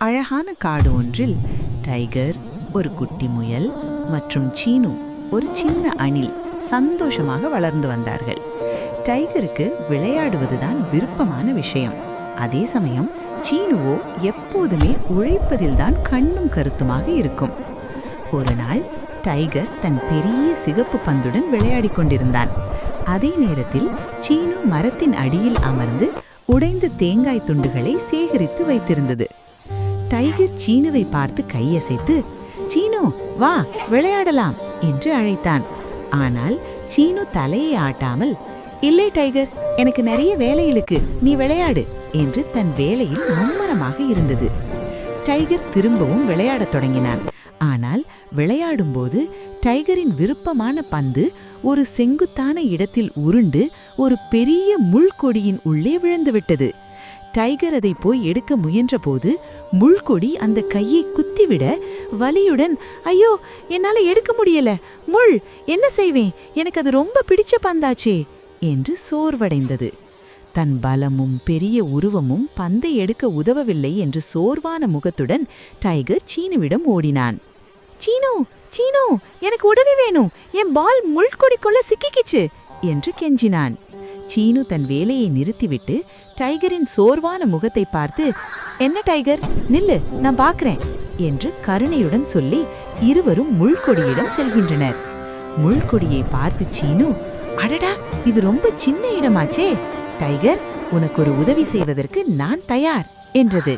அழகான காடு ஒன்றில் டைகர், ஒரு குட்டி முயல் மற்றும் சீனு, ஒரு சின்ன அணில் சந்தோஷமாக வளர்ந்து வந்தார்கள். டைகருக்கு விளையாடுவதுதான் விருப்பமான விஷயம். அதே சமயம் சீனுவோ எப்போதுமே உழைப்பதில்தான் கண்ணும் கருத்துமாக இருக்கும். ஒரு நாள் டைகர் தன் பெரிய சிகப்பு பந்துடன் விளையாடி கொண்டிருந்தான். அதே நேரத்தில் சீனு மரத்தின் அடியில் அமர்ந்து உடைந்த தேங்காய் துண்டுகளை சேகரித்து வைத்திருந்தது. டைகர் சீனுவை பார்த்து கையசைத்து, "சீனு, வா விளையாடலாம்" என்று அழைத்தான். ஆனால் சீனு தலையை ஆட்டாமல், "இல்லை டைகர், எனக்கு நிறைய வேலை இருக்கு, நீ விளையாடு" என்று தன் வேலையில் மும்மரமாக இருந்தது. டைகர் திரும்பவும் விளையாடத் தொடங்கினான். ஆனால் விளையாடும்போது டைகரின் விருப்பமான பந்து ஒரு செங்குத்தான இடத்தில் உருண்டு ஒரு பெரிய முள்கொடியின் உள்ளே விழுந்துவிட்டது. டைகர் அதை போய் எடுக்க முயன்றபோது முள்கொடி அந்த கையை குத்திவிட வலியுடன், "ஐயோ, என்னால எடுக்க முடியல, முள், என்ன செய்வேன், எனக்கு அது ரொம்ப பிடிச்ச பந்தாச்சே" என்று சோர்வடைந்தது. தன் பலமும் பெரிய உருவமும் பந்தை எடுக்க உதவவில்லை என்று சோர்வான முகத்துடன் டைகர் சீனுவிடம் ஓடினான். "சீனு, சீனு, எனக்கு உதவி வேணும், என் பால் முள்கொடிக்குள்ள சிக்கிக்கிச்சு" என்று கெஞ்சினான். சீனு தன் வேலையை நிறுத்திவிட்டு டைகரின் சோர்வான முகத்தை பார்த்து, "என்ன டைகர், நில்லு, நான் பார்க்கிறேன்" என்று கருணையுடன் சொல்லி இருவரும் முள்கொடியிடம் செல்கின்றனர். முள்கொடியை பார்த்து சீனு, "அடடா, இது ரொம்ப சின்ன இடமாச்சே. டைகர், உனக்கு ஒரு உதவி செய்வதற்கு நான் தயார்" என்றது.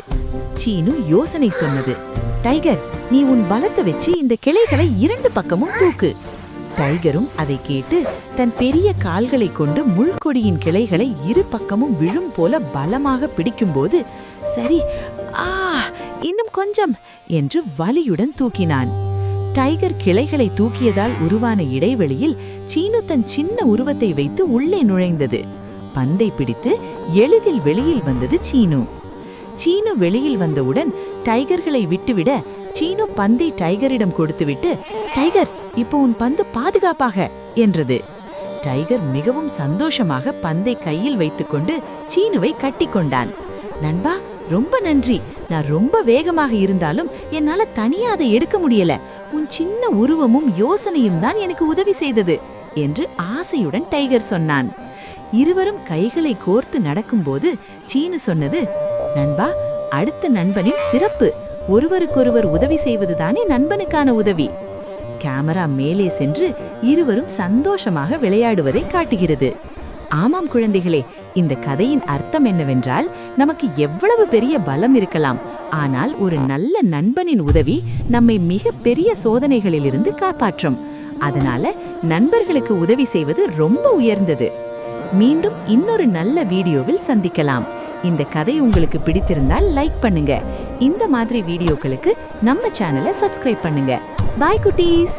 சீனு யோசனை சொன்னது. "டைகர், நீ உன் பலத்தை வச்சு இந்த கிளைகளை இரண்டு பக்கமும் தூக்கு." டைகரும் அதை கேட்டு தன் பெரிய கால்களை கொண்டு முள்கொடியின் கிளைகளை இரு பக்கமும் விழும் போல பலமாக பிடிக்கும்போது, "சரி, இன்னும் கொஞ்சம்" என்று வலியுடன் தூக்கினான். டைகர் கிளைகளை தூக்கியதால் உருவான இடைவெளியில் சீனு தன் சின்ன உருவத்தை வைத்து உள்ளே நுழைந்தது. பந்தை பிடித்து எளிதில் வெளியில் வந்தது சீனு. சீனு வெளியில் வந்தவுடன் டைகர்களை விட்டுவிட சீனு பந்தை டைகரிடம் கொடுத்துவிட்டு, "டைகர், இப்போ உன் பந்து பாதுகாப்பாக" என்றது. டைகர் மிகவும் சந்தோஷமாக பந்தை கையில் வைத்துக்கொண்டு சீனுவை கட்டிக்கொண்டான். "நண்பா, ரொம்ப நன்றி. நான் ரொம்ப வேகமாக இருந்தாலும் என்னால தனியா அதை எடுக்க முடியல. உன் சின்ன உருவமும் யோசனையும் தான் எனக்கு உதவி செய்தது" என்று ஆசையுடன் டைகர் சொன்னான். இருவரும் கைகளை கோர்த்து நடக்கும்போது சீனு சொன்னது, "நண்பா, அடுத்த நண்பனின் சிறப்பு ஒருவருக்கொருவர் உதவி செய்வதுதானே நண்பனுக்கான உதவி." கேமரா மேலே சென்று இருவரும் சந்தோஷமாக விளையாடுவதை காட்டுகிறது. ஆமாம் குழந்தைகளே, இந்த கதையின் அர்த்தம் என்னவென்றால், நமக்கு எவ்வளவு பெரிய பலம் இருக்கலாம், ஆனால் ஒரு நல்ல நண்பனின் உதவி நம்மை மிக பெரிய சோதனைகளிலிருந்து காப்பாற்றும். அதனால நண்பர்களுக்கு உதவி செய்வது ரொம்ப உயர்ந்தது. மீண்டும் இன்னொரு நல்ல வீடியோவில் சந்திக்கலாம். இந்த கதை உங்களுக்கு பிடித்திருந்தால் லைக் பண்ணுங்க. இந்த மாதிரி வீடியோக்களுக்கு நம்ம சேனலை சப்ஸ்கிரைப் பண்ணுங்க. பாய் குட்டீஸ்.